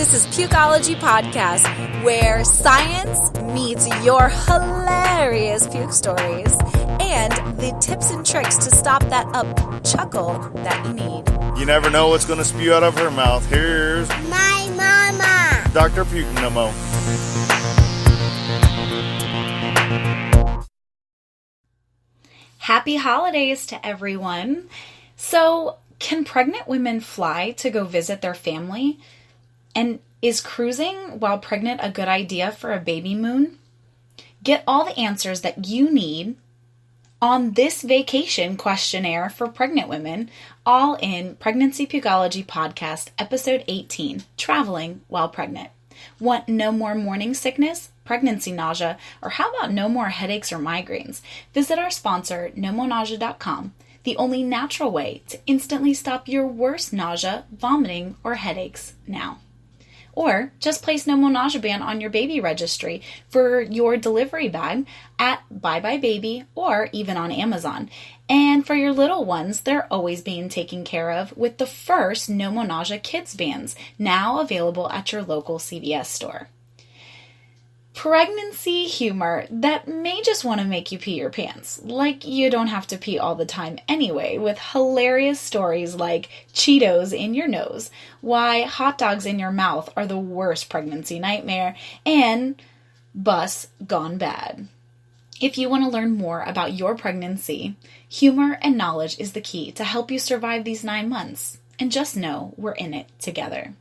This is PukeOlogy Podcast, where science meets your hilarious puke stories and the tips and tricks to stop that chuckle that you need. You never know what's going to spew out of her mouth. Here's my mama, Dr. PukeNoMo. Happy holidays to everyone. So, can pregnant women fly to go visit their family? And is cruising while pregnant a good idea for a baby moon? Get all the answers that you need on this vacation questionnaire for pregnant women, all in Pregnancy Pukeology Podcast, Episode 18, Traveling While Pregnant. Want no more morning sickness, pregnancy nausea, or how about no more headaches or migraines? Visit our sponsor, nomonausea.com, the only natural way to instantly stop your worst nausea, vomiting, or headaches now. Or just place NoMo Nausea Ban on your baby registry for your delivery bag at Bye Bye Baby or even on Amazon. And for your little ones, they're always being taken care of with the first NoMo Nausea Kids Bands, now available at your local CVS store. Pregnancy humor that may just want to make you pee your pants, like you don't have to pee all the time anyway, with hilarious stories like Cheetos in your nose, why hot dogs in your mouth are the worst pregnancy nightmare, and bus gone bad. If you want to learn more about your pregnancy, humor and knowledge is the key to help you survive these 9 months, and just know we're in it together.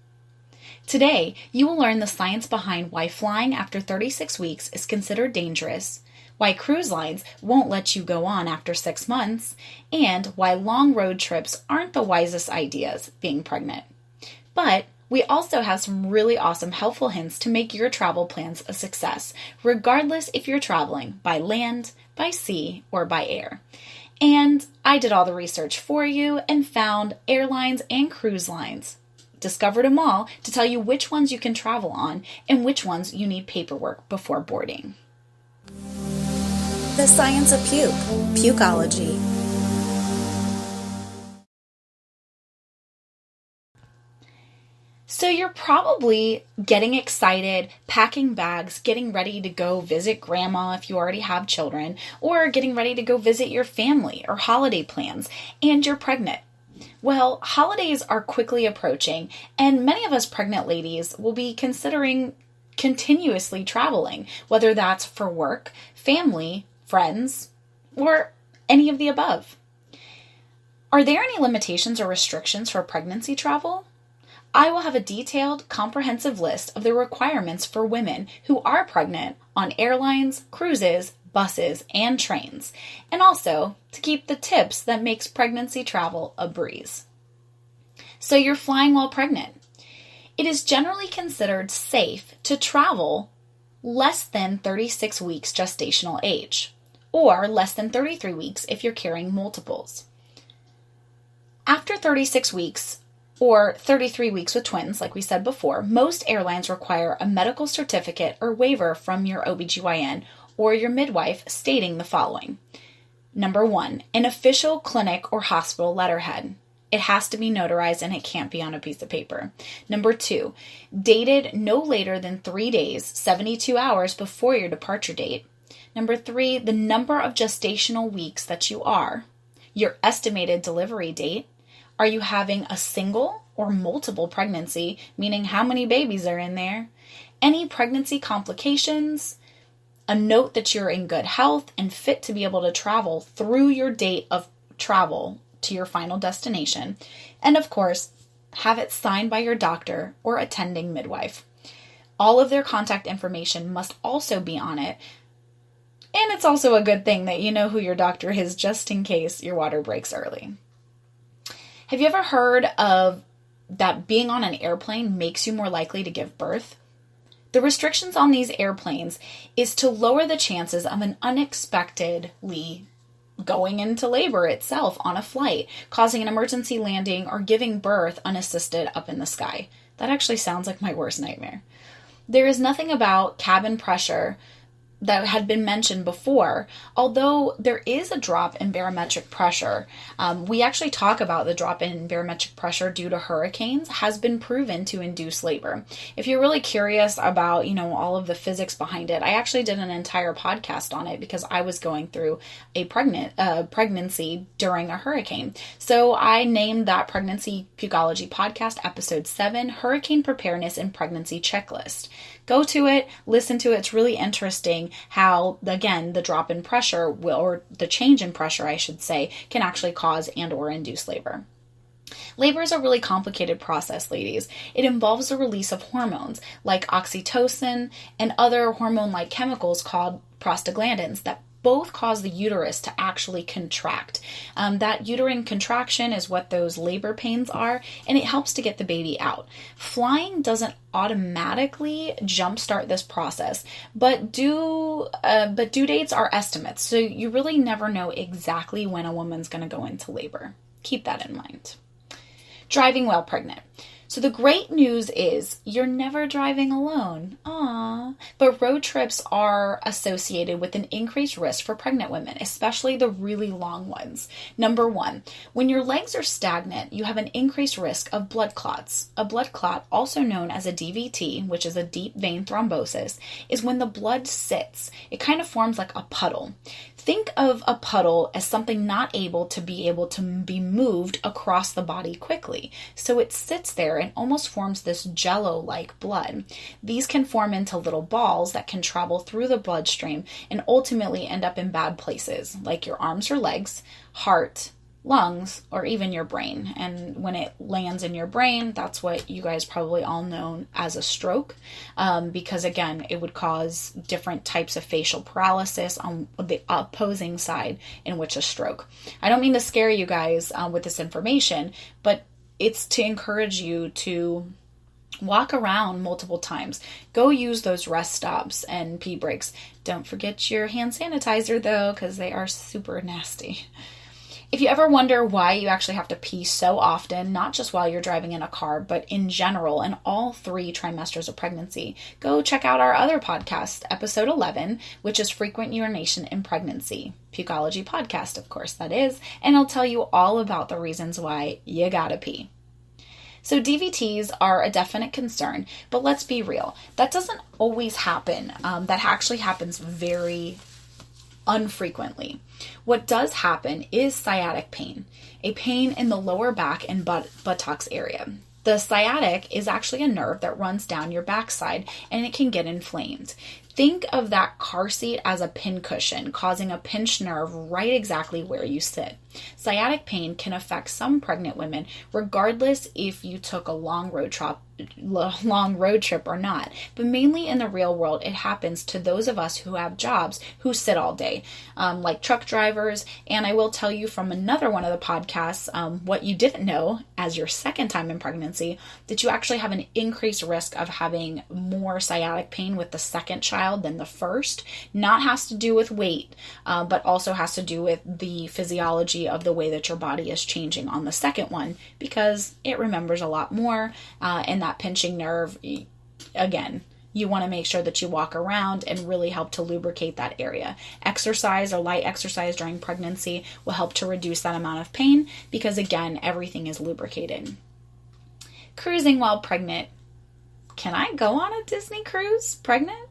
Today, you will learn the science behind why flying after 36 weeks is considered dangerous, why cruise lines won't let you go on after 6 months, and why long road trips aren't the wisest ideas being pregnant. But we also have some really awesome helpful hints to make your travel plans a success, regardless if you're traveling by land, by sea, or by air. And I did all the research for you and found airlines and cruise lines. Discovered them all to tell you which ones you can travel on and which ones you need paperwork before boarding. The science of puke, pukeology. So you're probably getting excited, packing bags, getting ready to go visit grandma if you already have children, or getting ready to go visit your family or holiday plans, and you're pregnant. Well, holidays are quickly approaching, and many of us pregnant ladies will be considering continuously traveling, whether that's for work, family, friends, or any of the above. Are there any limitations or restrictions for pregnancy travel? I will have a detailed, comprehensive list of the requirements for women who are pregnant on airlines, cruises, buses, and trains, and also to keep the tips that makes pregnancy travel a breeze. So you're flying while pregnant. It is generally considered safe to travel less than 36 weeks gestational age, or less than 33 weeks if you're carrying multiples. After 36 weeks, or 33 weeks with twins, like we said before, most airlines require a medical certificate or waiver from your OBGYN or your midwife stating the following. Number 1, an official clinic or hospital letterhead. It has to be notarized and it can't be on a piece of paper. Number 2, dated no later than 3 days, 72 hours before your departure date. Number 3, the number of gestational weeks that you are. Your estimated delivery date. Are you having a single or multiple pregnancy, meaning how many babies are in there? Any pregnancy complications? A note that you're in good health and fit to be able to travel through your date of travel to your final destination. And of course, have it signed by your doctor or attending midwife. All of their contact information must also be on it. And it's also a good thing that you know who your doctor is just in case your water breaks early. Have you ever heard of that being on an airplane makes you more likely to give birth? The restrictions on these airplanes is to lower the chances of an unexpectedly going into labor itself on a flight, causing an emergency landing or giving birth unassisted up in the sky. That actually sounds like my worst nightmare. There is nothing about cabin pressure that had been mentioned before, although there is a drop in barometric pressure, we actually talk about the drop in barometric pressure due to hurricanes has been proven to induce labor. If you're really curious about, all of the physics behind it, I actually did an entire podcast on it because I was going through a pregnancy during a hurricane. So I named that Pregnancy Pukeology Podcast, episode 7, Hurricane Preparedness and Pregnancy Checklist. Go to it, listen to it. It's really interesting how, again, the drop in pressure or the change in pressure, I should say, can actually cause and or induce labor. Labor is a really complicated process, ladies. It involves the release of hormones like oxytocin and other hormone-like chemicals called prostaglandins that both cause the uterus to actually contract. That uterine contraction is what those labor pains are, and it helps to get the baby out. Flying doesn't automatically jumpstart this process, but due dates are estimates, so you really never know exactly when a woman's going to go into labor. Keep that in mind. Driving while pregnant. So the great news is you're never driving alone. Aww. But road trips are associated with an increased risk for pregnant women, especially the really long ones. Number 1, when your legs are stagnant, you have an increased risk of blood clots. A blood clot, also known as a DVT, which is a deep vein thrombosis, is when the blood sits. It kind of forms like a puddle. Think of a puddle as something not able to be moved across the body quickly. So it sits there and almost forms this jello-like blood. These can form into little balls that can travel through the bloodstream and ultimately end up in bad places, like your arms or legs, heart, lungs, or even your brain. And when it lands in your brain, that's what you guys probably all know as a stroke, because again, it would cause different types of facial paralysis on the opposing side in which a stroke. I don't mean to scare you guys with this information, but it's to encourage you to walk around multiple times. Go use those rest stops and pee breaks. Don't forget your hand sanitizer though, because they are super nasty. If you ever wonder why you actually have to pee so often, not just while you're driving in a car, but in general in all 3 trimesters of pregnancy, go check out our other podcast, episode 11, which is Frequent Urination in Pregnancy. Pukeology Podcast, of course, that is, and I'll tell you all about the reasons why you gotta pee. So DVTs are a definite concern, but let's be real. That doesn't always happen. That actually happens very unfrequently. What does happen is sciatic pain, a pain in the lower back and buttocks area. The sciatic is actually a nerve that runs down your backside and it can get inflamed. Think of that car seat as a pincushion, causing a pinched nerve right exactly where you sit. Sciatic pain can affect some pregnant women, regardless if you took a long road trip or not. But mainly in the real world, it happens to those of us who have jobs who sit all day, like truck drivers. And I will tell you from another one of the podcasts, what you didn't know as your second time in pregnancy, that you actually have an increased risk of having more sciatic pain with the second child than the first. Not has to do with weight, but also has to do with the physiology of the way that your body is changing on the second one, because it remembers a lot more, and that pinching nerve, again, you want to make sure that you walk around and really help to lubricate that area. Exercise or light exercise during pregnancy will help to reduce that amount of pain because, again, everything is lubricated. Cruising while pregnant. Can I go on a Disney cruise pregnant?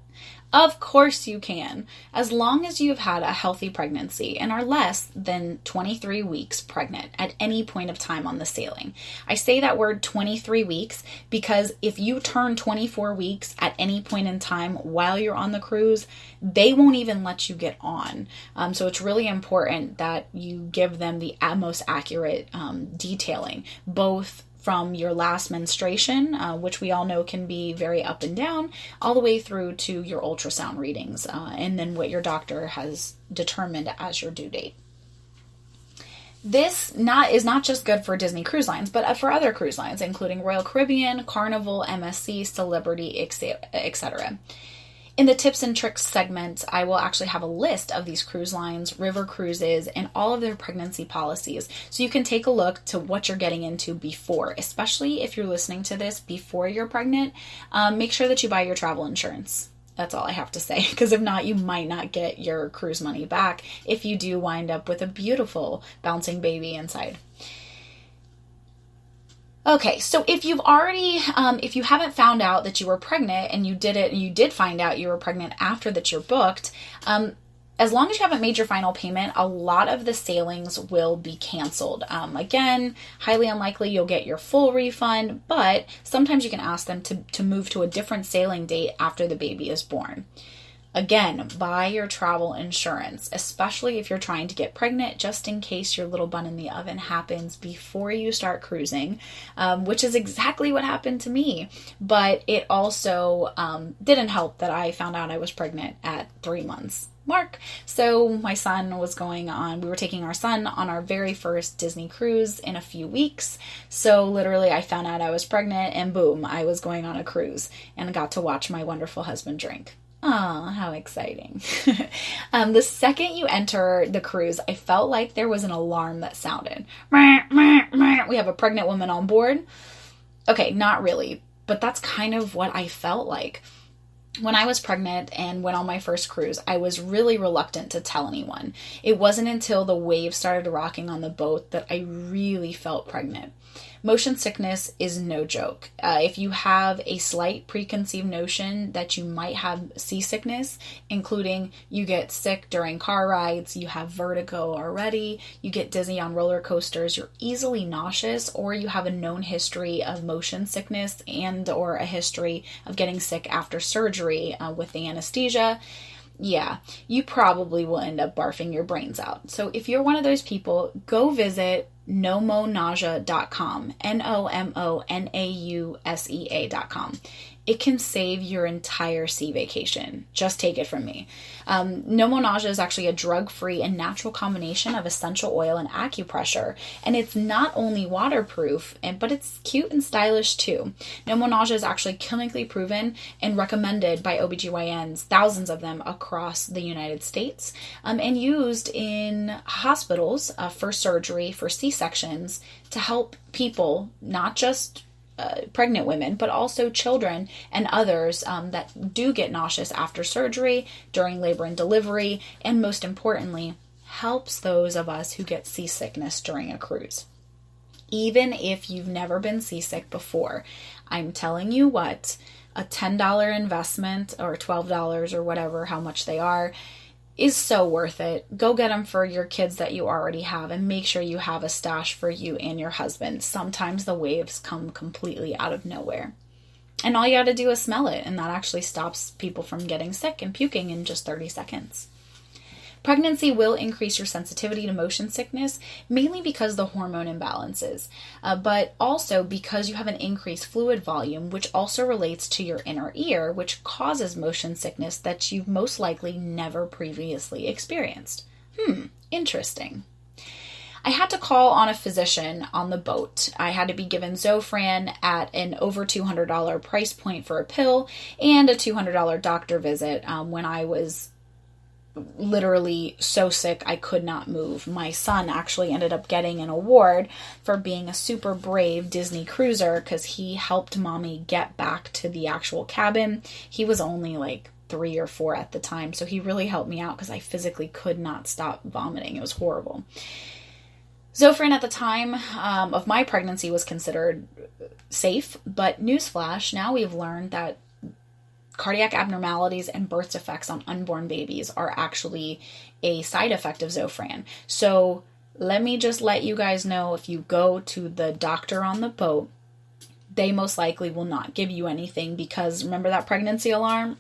Of course you can, as long as you've had a healthy pregnancy and are less than 23 weeks pregnant at any point of time on the sailing. I say that word 23 weeks because if you turn 24 weeks at any point in time while you're on the cruise, they won't even let you get on. So it's really important that you give them the most accurate detailing, both from your last menstruation, which we all know can be very up and down, all the way through to your ultrasound readings, and then what your doctor has determined as your due date. This is not just good for Disney Cruise Lines, but for other cruise lines, including Royal Caribbean, Carnival, MSC, Celebrity, etc. In the tips and tricks segment, I will actually have a list of these cruise lines, river cruises, and all of their pregnancy policies. So you can take a look to what you're getting into before, especially if you're listening to this before you're pregnant. Make sure that you buy your travel insurance. That's all I have to say, because if not, you might not get your cruise money back if you do wind up with a beautiful bouncing baby inside. Okay, so if you've already, if you haven't found out that you were pregnant and you did find out you were pregnant after that you're booked, as long as you haven't made your final payment, a lot of the sailings will be canceled. Again, highly unlikely you'll get your full refund, but sometimes you can ask them to move to a different sailing date after the baby is born. Again, buy your travel insurance, especially if you're trying to get pregnant, just in case your little bun in the oven happens before you start cruising, which is exactly what happened to me. But it also didn't help that I found out I was pregnant at 3 months mark. So my son was we were taking our son on our very first Disney cruise in a few weeks. So literally I found out I was pregnant and boom, I was going on a cruise and got to watch my wonderful husband drink. Oh, how exciting. The second you enter the cruise, I felt like there was an alarm that sounded. We have a pregnant woman on board. Okay, not really, but that's kind of what I felt like. When I was pregnant and went on my first cruise, I was really reluctant to tell anyone. It wasn't until the waves started rocking on the boat that I really felt pregnant. Motion sickness is no joke. If you have a slight preconceived notion that you might have seasickness, including you get sick during car rides, you have vertigo already, you get dizzy on roller coasters, you're easily nauseous, or you have a known history of motion sickness and or a history of getting sick after surgery with the anesthesia, yeah, you probably will end up barfing your brains out. So if you're one of those people, go visit nomonausea.com, NOMONAUSEA.com. It can save your entire sea vacation. Just take it from me. NoMo Nausea is actually a drug-free and natural combination of essential oil and acupressure. And it's not only waterproof, but it's cute and stylish too. NoMo Nausea is actually clinically proven and recommended by OBGYNs, thousands of them across the United States, and used in hospitals for surgery, for C-sections, to help people, not just pregnant women, but also children and others that do get nauseous after surgery, during labor and delivery, and most importantly, helps those of us who get seasickness during a cruise. Even if you've never been seasick before, I'm telling you what, a $10 investment or $12 or whatever, how much they are, is so worth it. Go get them for your kids that you already have and make sure you have a stash for you and your husband. Sometimes the waves come completely out of nowhere. And all you got to do is smell it, and that actually stops people from getting sick and puking in just 30 seconds. Pregnancy will increase your sensitivity to motion sickness, mainly because of the hormone imbalances, but also because you have an increased fluid volume, which also relates to your inner ear, which causes motion sickness that you've most likely never previously experienced. Interesting. I had to call on a physician on the boat. I had to be given Zofran at an over $200 price point for a pill and a $200 doctor visit when I was literally so sick I could not move. My son actually ended up getting an award for being a super brave Disney cruiser because he helped mommy get back to the actual cabin. He was only like 3 or 4 at the time, so he really helped me out because I physically could not stop vomiting. It was horrible. Zofran at the time of my pregnancy was considered safe, but newsflash, now we've learned that cardiac abnormalities and birth defects on unborn babies are actually a side effect of Zofran. So let me just let you guys know, if you go to the doctor on the boat, they most likely will not give you anything because remember that pregnancy alarm?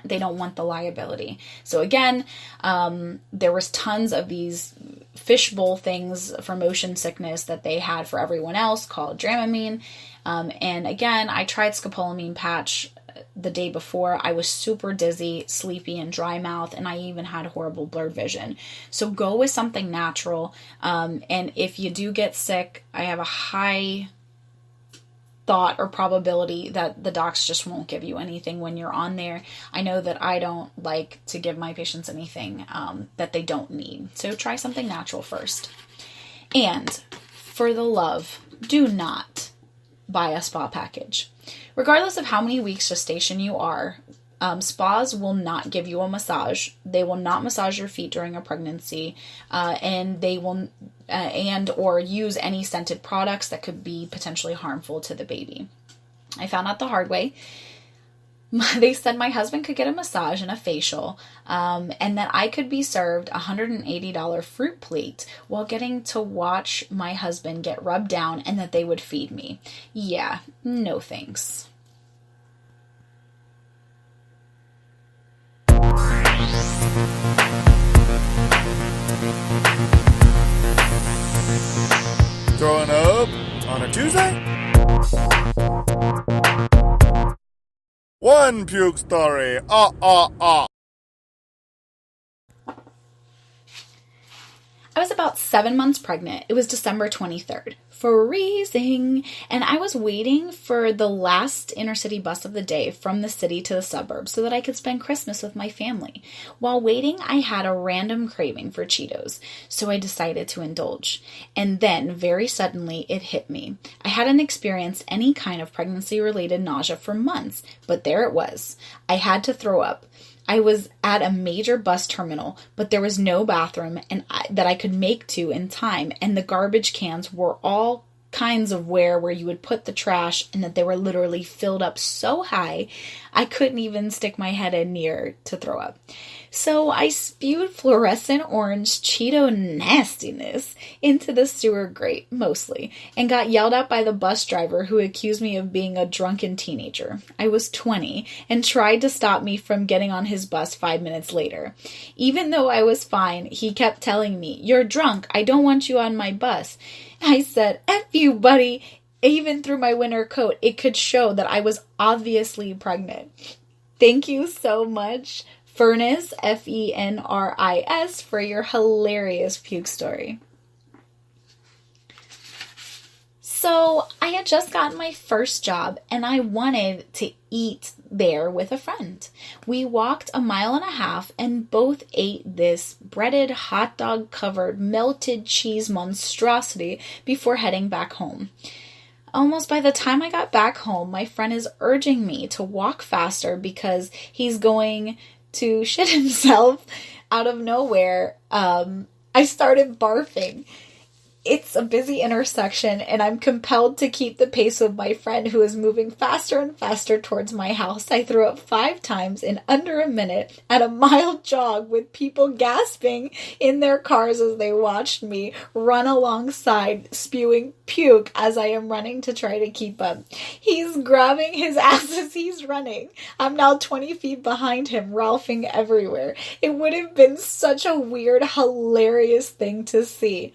They don't want the liability. So again, there was tons of these fishbowl things for motion sickness that they had for everyone else called Dramamine. And again, I tried scopolamine patch the day before. I was super dizzy, sleepy, and dry mouth, and I even had horrible blurred vision. So go with something natural. And if you do get sick, I have a high thought or probability that the docs just won't give you anything when you're on there. I know that I don't like to give my patients anything that they don't need. So try something natural first. And for the love, do not buy a spa package. Regardless of how many weeks gestation you are, Spas will not give you a massage. They will not massage your feet during a pregnancy, and they will or use any scented products that could be potentially harmful to the baby. I found out the hard way. They said my husband could get a massage and a facial, and that I could be served a $180 fruit plate while getting to watch my husband get rubbed down, and that they would feed me. Yeah, no thanks. Throwing up on a Tuesday? One puke story. I was about 7 months pregnant. It was December 23rd. Freezing. And I was waiting for the last intercity bus of the day from the city to the suburbs so that I could spend Christmas with my family. While waiting, I had a random craving for Cheetos, so I decided to indulge. And then, very suddenly, it hit me. I hadn't experienced any kind of pregnancy-related nausea for months, but there it was. I had to throw up. I was at a major bus terminal, but there was no bathroom that I could make to in time, and the garbage cans were all kinds of where you would put the trash, and that they were literally filled up so high I couldn't even stick my head in near to throw up. So I spewed fluorescent orange Cheeto nastiness into the sewer grate, mostly, and got yelled at by the bus driver, who accused me of being a drunken teenager. I was 20 and tried to stop me from getting on his bus 5 minutes later. Even though I was fine, he kept telling me, "You're drunk, I don't want you on my bus." I said, "F you, buddy." Even through my winter coat, it could show that I was obviously pregnant. Thank you so much, Furnace, Fenris, for your hilarious puke story. So I had just gotten my first job, and I wanted to eat there with a friend. We walked 1.5 miles and both ate this breaded, hot dog covered, melted cheese monstrosity before heading back home. Almost by the time I got back home, my friend is urging me to walk faster because he's going to shit himself out of nowhere. I started barfing. It's a busy intersection, and I'm compelled to keep the pace of my friend, who is moving faster and faster towards my house. I threw up 5 times in under a minute at a mild jog, with people gasping in their cars as they watched me run alongside, spewing puke as I am running to try to keep up. He's grabbing his ass as he's running. I'm now 20 feet behind him, ralphing everywhere. It would have been such a weird, hilarious thing to see.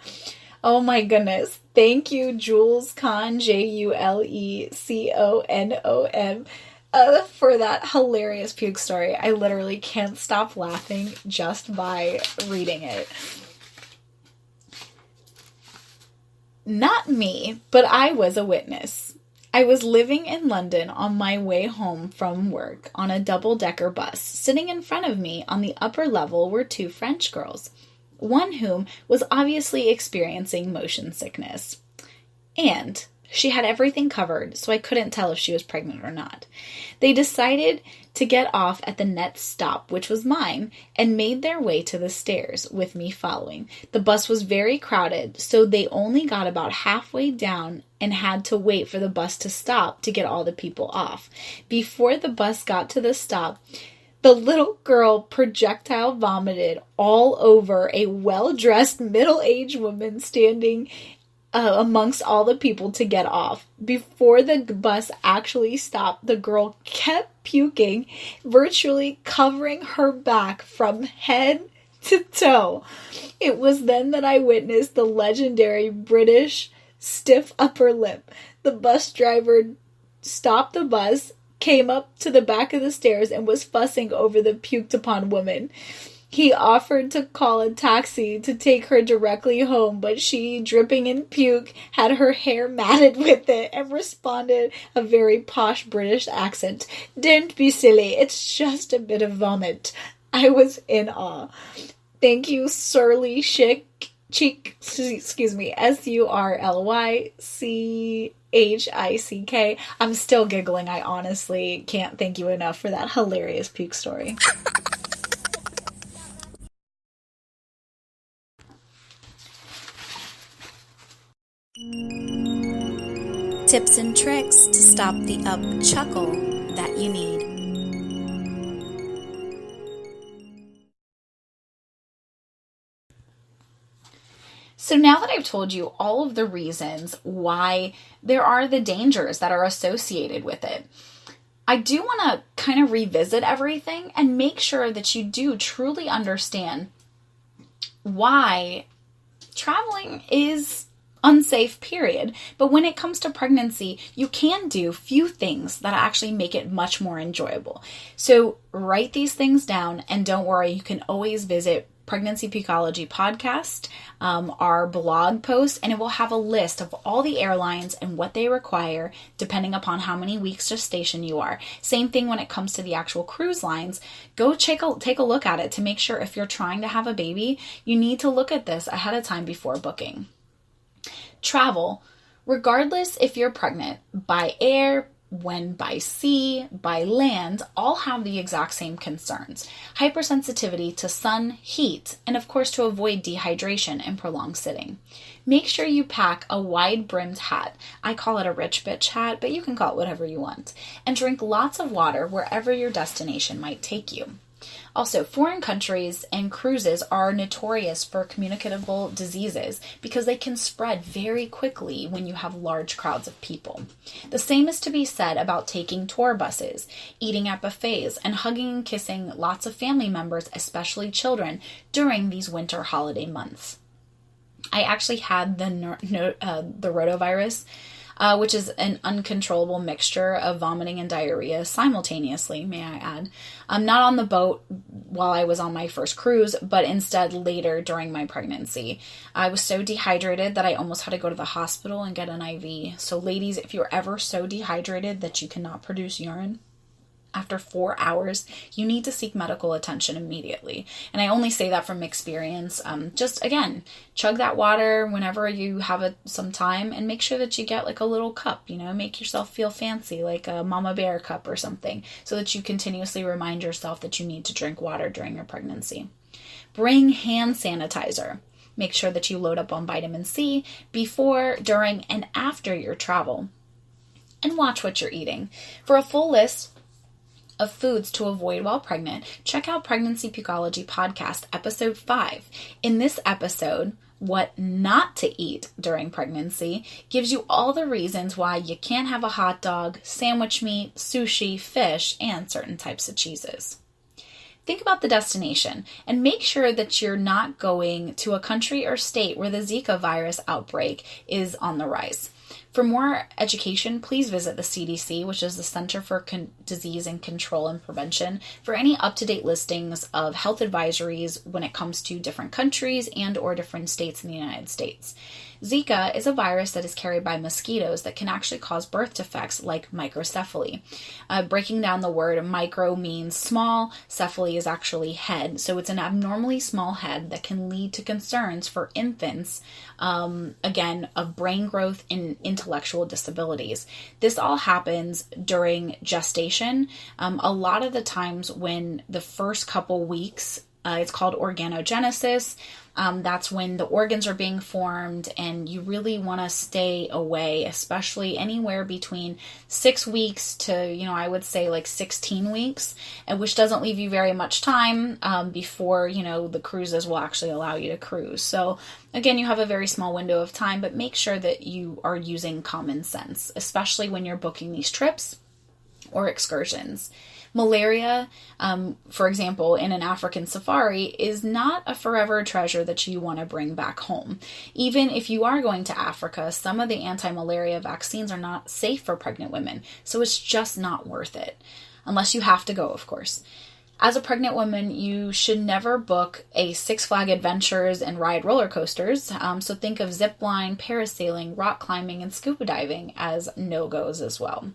Oh my goodness. Thank you, Jules Con, JuleConom, for that hilarious puke story. I literally can't stop laughing just by reading it. Not me, but I was a witness. I was living in London on my way home from work on a double-decker bus. Sitting in front of me on the upper level were 2 French girls, one whom was obviously experiencing motion sickness. And she had everything covered, so I couldn't tell if she was pregnant or not. They decided to get off at the next stop, which was mine, and made their way to the stairs, with me following. The bus was very crowded, so they only got about halfway down and had to wait for the bus to stop to get all the people off. Before the bus got to the stop, the little girl projectile vomited all over a well-dressed middle-aged woman standing amongst all the people to get off. Before the bus actually stopped, the girl kept puking, virtually covering her back from head to toe. It was then that I witnessed the legendary British stiff upper lip. The bus driver stopped the bus, came up to the back of the stairs, and was fussing over the puked upon woman. He offered to call a taxi to take her directly home, but she, dripping in puke, had her hair matted with it, and responded a very posh British accent, "Don't be silly, it's just a bit of vomit." I was in awe. Thank you, surly chick, Surlychick. I'm still giggling. I honestly can't thank you enough for that hilarious puke story. Tips and tricks to stop the chuckle that you need. So now that I've told you all of the reasons why there are the dangers that are associated with it, I do want to kind of revisit everything and make sure that you do truly understand why traveling is unsafe, period. But when it comes to pregnancy, you can do few things that actually make it much more enjoyable. So write these things down, and don't worry, you can always visit Pregnancy Pukeology Podcast, our blog post, and it will have a list of all the airlines and what they require depending upon how many weeks gestation you are. Same thing when it comes to the actual cruise lines. Go take a look at it to make sure if you're trying to have a baby, you need to look at this ahead of time before booking. Travel, regardless if you're pregnant by air, when by sea, by land, all have the exact same concerns. Hypersensitivity to sun, heat, and of course to avoid dehydration and prolonged sitting. Make sure you pack a wide-brimmed hat. I call it a rich bitch hat, but you can call it whatever you want. And drink lots of water wherever your destination might take you. Also, foreign countries and cruises are notorious for communicable diseases because they can spread very quickly when you have large crowds of people. The same is to be said about taking tour buses, eating at buffets, and hugging and kissing lots of family members, especially children, during these winter holiday months. I actually had the rotavirus, which is an uncontrollable mixture of vomiting and diarrhea simultaneously, may I add. Not on the boat while I was on my first cruise, but instead later during my pregnancy. I was so dehydrated that I almost had to go to the hospital and get an IV. So ladies, if you're ever so dehydrated that you cannot produce urine, after 4 hours, you need to seek medical attention immediately. And I only say that from experience. Just, again, chug that water whenever you have some time, and make sure that you get like a little cup, make yourself feel fancy, like a mama bear cup or something, so that you continuously remind yourself that you need to drink water during your pregnancy. Bring hand sanitizer. Make sure that you load up on vitamin C before, during, and after your travel. And watch what you're eating. For a full list of foods to avoid while pregnant, check out Pregnancy Pukeology Podcast, episode 5. In this episode, What Not to Eat During Pregnancy gives you all the reasons why you can't have a hot dog, sandwich meat, sushi, fish, and certain types of cheeses. Think about the destination and make sure that you're not going to a country or state where the Zika virus outbreak is on the rise. For more education, please visit the CDC, which is the Center for Disease and Control and Prevention, for any up-to-date listings of health advisories when it comes to different countries and or different states in the United States. Zika is a virus that is carried by mosquitoes that can actually cause birth defects like microcephaly. Breaking down the word, micro means small, cephaly is actually head. So it's an abnormally small head that can lead to concerns for infants, again, of brain growth and intellectual disabilities. This all happens during gestation. A lot of the times when the first couple weeks, it's called organogenesis. That's when the organs are being formed, and you really want to stay away, especially anywhere between 6 weeks to, I would say like 16 weeks, which doesn't leave you very much time before, the cruises will actually allow you to cruise. So again, you have a very small window of time, but make sure that you are using common sense, especially when you're booking these trips or excursions. Malaria, for example, in an African safari is not a forever treasure that you want to bring back home. Even if you are going to Africa, some of the anti-malaria vaccines are not safe for pregnant women, so it's just not worth it. Unless you have to go, of course. As a pregnant woman, you should never book a Six Flags Adventures and ride roller coasters. So think of zip line, parasailing, rock climbing, and scuba diving as no-goes as well.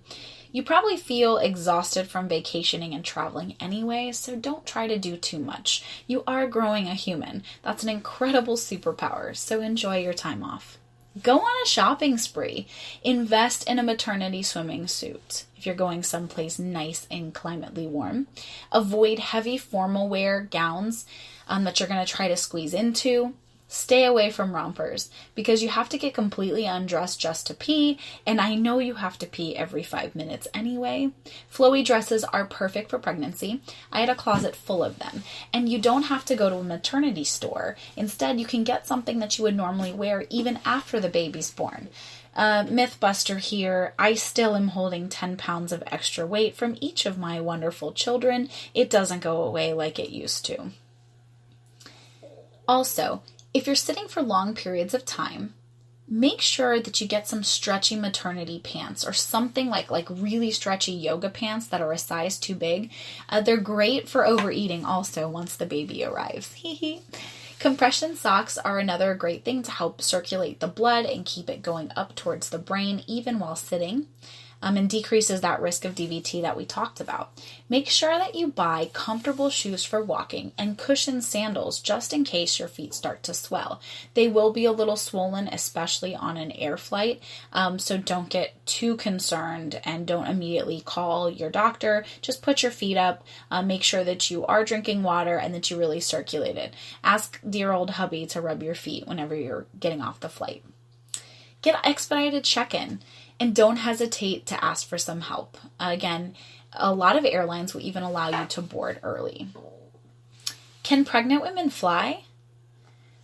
You probably feel exhausted from vacationing and traveling anyway, so don't try to do too much. You are growing a human. That's an incredible superpower, so enjoy your time off. Go on a shopping spree. Invest in a maternity swimming suit if you're going someplace nice and climately warm. Avoid heavy formal wear gowns that you're going to try to squeeze into. Stay away from rompers because you have to get completely undressed just to pee, and I know you have to pee every 5 minutes anyway. Flowy dresses are perfect for pregnancy. I had a closet full of them, and you don't have to go to a maternity store. Instead, you can get something that you would normally wear even after the baby's born. Mythbuster here, I still am holding 10 pounds of extra weight from each of my wonderful children. It doesn't go away like it used to. Also, if you're sitting for long periods of time, make sure that you get some stretchy maternity pants or something like really stretchy yoga pants that are a size too big. They're great for overeating also once the baby arrives. Compression socks are another great thing to help circulate the blood and keep it going up towards the brain even while sitting. And decreases that risk of DVT that we talked about. Make sure that you buy comfortable shoes for walking and cushioned sandals just in case your feet start to swell. They will be a little swollen, especially on an air flight, so don't get too concerned and don't immediately call your doctor. Just put your feet up, make sure that you are drinking water and that you really circulate it. Ask dear old hubby to rub your feet whenever you're getting off the flight. Get an expedited check-in. And don't hesitate to ask for some help. Again, a lot of airlines will even allow you to board early. Can pregnant women fly?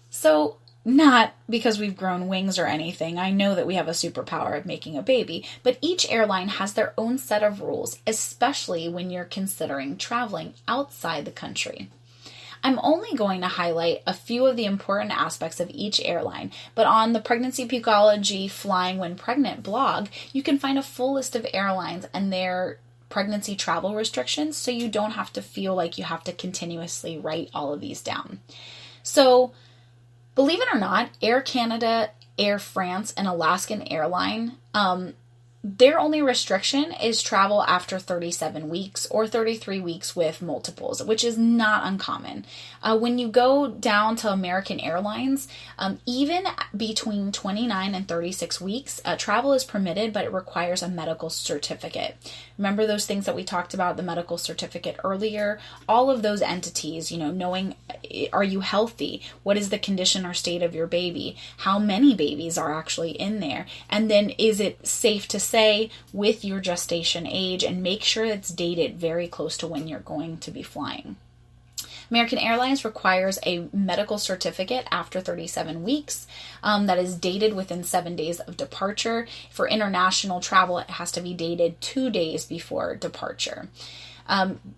So, not because we've grown wings or anything. I know that we have a superpower of making a baby, but each airline has their own set of rules, especially when you're considering traveling outside the country. I'm only going to highlight a few of the important aspects of each airline, but on the Pregnancy Pukeology Flying When Pregnant blog, you can find a full list of airlines and their pregnancy travel restrictions, so you don't have to feel like you have to continuously write all of these down. So, believe it or not, Air Canada, Air France, and Alaskan Airline, their only restriction is travel after 37 weeks or 33 weeks with multiples, which is not uncommon. When you go down to American Airlines, even between 29 and 36 weeks, travel is permitted, but it requires a medical certificate. Remember those things that we talked about, the medical certificate earlier? All of those entities, knowing, are you healthy? What is the condition or state of your baby? How many babies are actually in there? And then is it safe to say with your gestation age, and make sure it's dated very close to when you're going to be flying. American Airlines requires a medical certificate after 37 weeks that is dated within 7 days of departure. For international travel, it has to be dated 2 days before departure.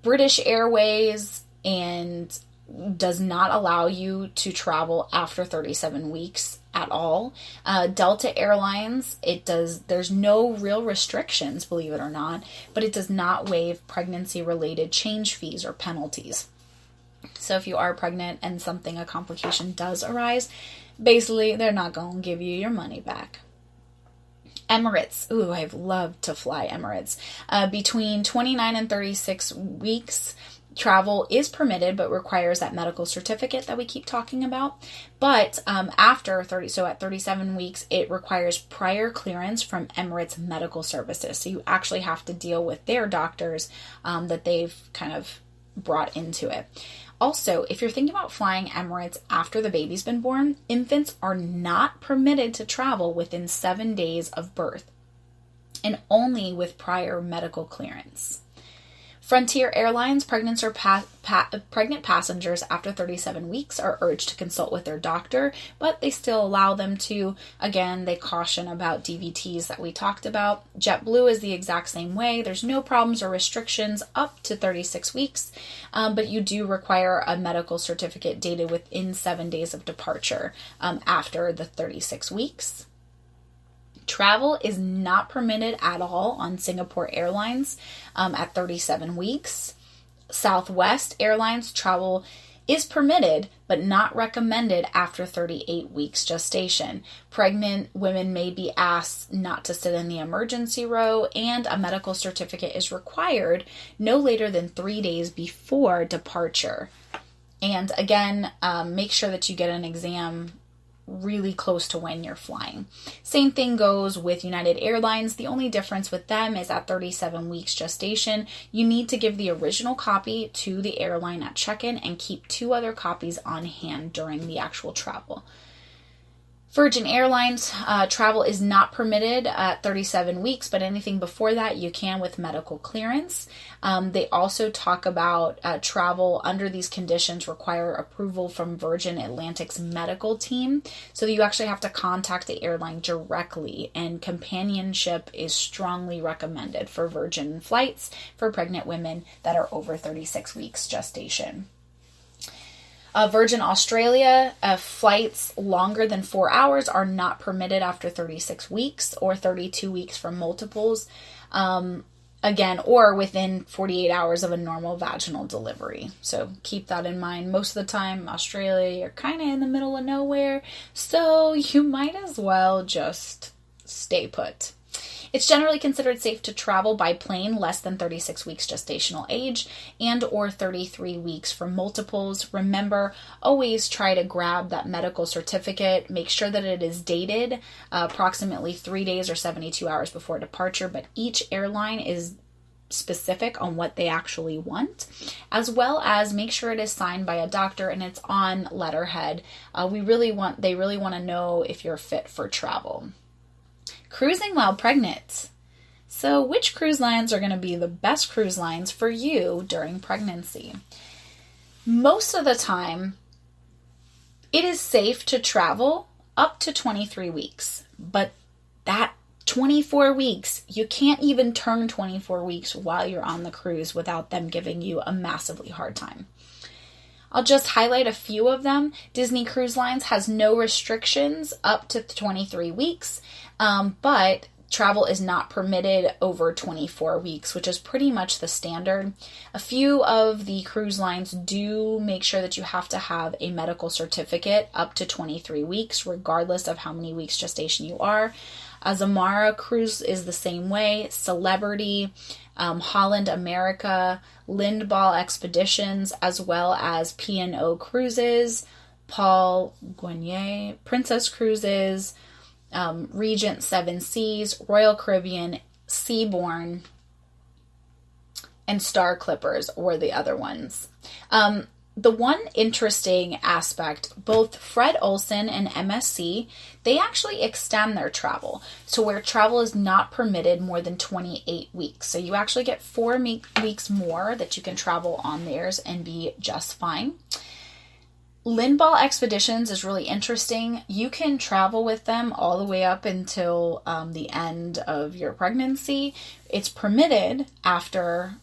British Airways and does not allow you to travel after 37 weeks at all. Delta Airlines, there's no real restrictions, believe it or not, but it does not waive pregnancy-related change fees or penalties. So if you are pregnant and a complication does arise, basically they're not going to give you your money back. Emirates. Ooh, I've loved to fly Emirates. Between 29 and 36 weeks, travel is permitted, but requires that medical certificate that we keep talking about. But after 37 weeks, it requires prior clearance from Emirates Medical Services. So you actually have to deal with their doctors that they've kind of brought into it. Also, if you're thinking about flying Emirates after the baby's been born, infants are not permitted to travel within 7 days of birth, and only with prior medical clearance. Frontier Airlines, pregnant passengers after 37 weeks are urged to consult with their doctor, but they still allow them to. Again, they caution about DVTs that we talked about. JetBlue is the exact same way. There's no problems or restrictions up to 36 weeks, but you do require a medical certificate dated within 7 days of departure after the 36 weeks. Travel is not permitted at all on Singapore Airlines at 37 weeks. Southwest Airlines travel is permitted, but not recommended after 38 weeks gestation. Pregnant women may be asked not to sit in the emergency row, and a medical certificate is required no later than 3 days before departure. And again, make sure that you get an exam really close to when you're flying. Same thing goes with United Airlines. The only difference with them is at 37 weeks gestation, you need to give the original copy to the airline at check-in and keep 2 other copies on hand during the actual travel. Virgin Airlines travel is not permitted at 37 weeks, but anything before that you can with medical clearance. They also talk about travel under these conditions require approval from Virgin Atlantic's medical team. So you actually have to contact the airline directly, and companionship is strongly recommended for Virgin flights for pregnant women that are over 36 weeks gestation. Virgin Australia, flights longer than 4 hours are not permitted after 36 weeks or 32 weeks for multiples, again, or within 48 hours of a normal vaginal delivery. So keep that in mind. Most of the time, Australia, you're kind of in the middle of nowhere, so you might as well just stay put. It's generally considered safe to travel by plane less than 36 weeks gestational age and or 33 weeks for multiples. Remember, always try to grab that medical certificate. Make sure that it is dated approximately 3 days or 72 hours before departure, but each airline is specific on what they actually want, as well as make sure it is signed by a doctor and it's on letterhead. They really want to know if you're fit for travel. Cruising while pregnant. So which cruise lines are going to be the best cruise lines for you during pregnancy? Most of the time, it is safe to travel up to 23 weeks, but that 24 weeks, you can't even turn 24 weeks while you're on the cruise without them giving you a massively hard time. I'll just highlight a few of them. Disney Cruise Lines has no restrictions up to 23 weeks, but travel is not permitted over 24 weeks, which is pretty much the standard. A few of the cruise lines do make sure that you have to have a medical certificate up to 23 weeks, regardless of how many weeks gestation you are. Azamara Cruise is the same way. Celebrity, Holland America, Lindball Expeditions, as well as P&O Cruises, Paul Guenier, Princess Cruises, Regent Seven Seas, Royal Caribbean, Seabourn, and Star Clippers were the other ones. The one interesting aspect, both Fred Olsen and MSC, they actually extend their travel. So where travel is not permitted more than 28 weeks. So you actually get 4 weeks more that you can travel on theirs and be just fine. Lindball Expeditions is really interesting. You can travel with them all the way up until the end of your pregnancy. It's permitted after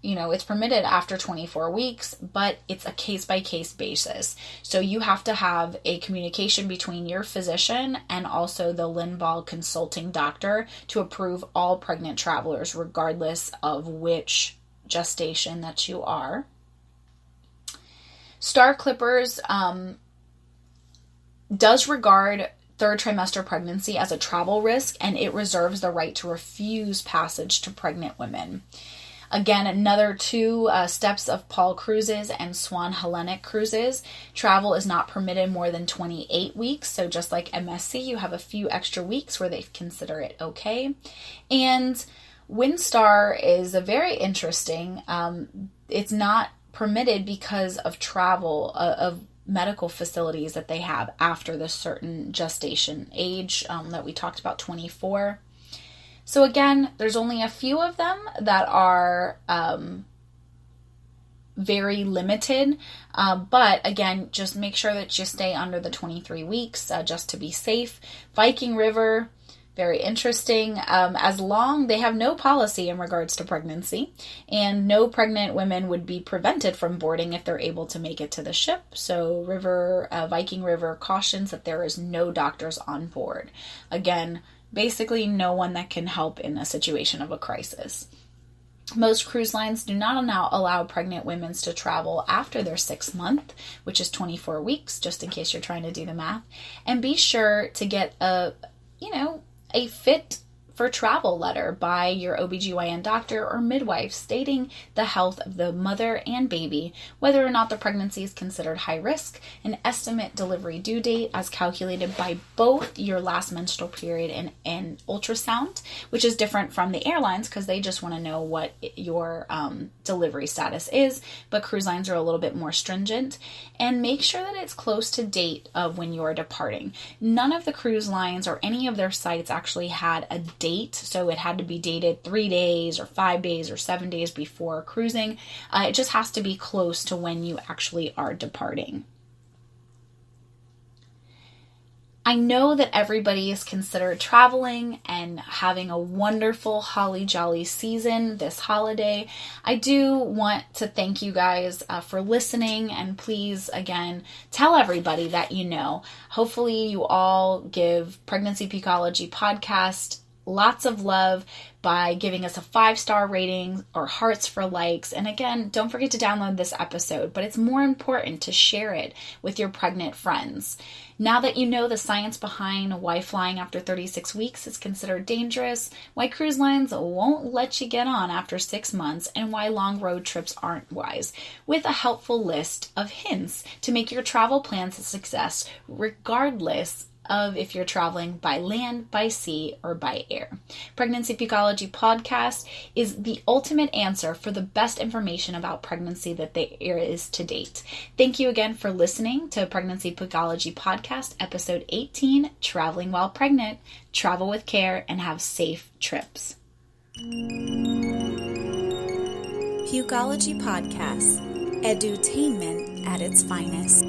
24 weeks, but it's a case-by-case basis. So you have to have a communication between your physician and also the Lindball consulting doctor to approve all pregnant travelers, regardless of which gestation that you are. Star Clippers does regard third trimester pregnancy as a travel risk, and it reserves the right to refuse passage to pregnant women. Again, another 2 steps of Paul Cruises and Swan Hellenic Cruises. Travel is not permitted more than 28 weeks. So just like MSC, you have a few extra weeks where they consider it okay. And Windstar is a very interesting. It's not permitted because of travel of medical facilities that they have after the certain gestation age that we talked about, 24. So again, there's only a few of them that are very limited, but again, just make sure that you stay under the 23 weeks just to be safe. Viking River, very interesting. They have no policy in regards to pregnancy, and no pregnant women would be prevented from boarding if they're able to make it to the ship. So Viking River cautions that there is no doctors on board. Again, basically no one that can help in a situation of a crisis. Most cruise lines do not allow pregnant women to travel after their 6th month, which is 24 weeks, just in case you're trying to do the math. And be sure to get a fit for travel letter by your OBGYN doctor or midwife stating the health of the mother and baby, whether or not the pregnancy is considered high risk, an estimate delivery due date as calculated by both your last menstrual period and ultrasound, which is different from the airlines because they just want to know what your delivery status is, but cruise lines are a little bit more stringent. And make sure that it's close to date of when you're departing. None of the cruise lines or any of their sites actually had a date, so it had to be dated 3 days or 5 days or 7 days before cruising. It just has to be close to when you actually are departing. I know that everybody is considered traveling and having a wonderful holly jolly season this holiday. I do want to thank you guys for listening, and please, again, tell everybody that you know. Hopefully you all give Pregnancy Pukeology Podcast lots of love by giving us a 5-star rating or hearts for likes. And again, don't forget to download this episode, but it's more important to share it with your pregnant friends. Now that you know the science behind why flying after 36 weeks is considered dangerous, why cruise lines won't let you get on after 6 months, and why long road trips aren't wise, with a helpful list of hints to make your travel plans a success, regardless of if you're traveling by land, by sea, or by air. Pregnancy Pukeology Podcast is the ultimate answer for the best information about pregnancy that there is to date. Thank you again for listening to Pregnancy Pukeology Podcast, Episode 18, Traveling While Pregnant. Travel with care and have safe trips. Pukeology Podcast, edutainment at its finest.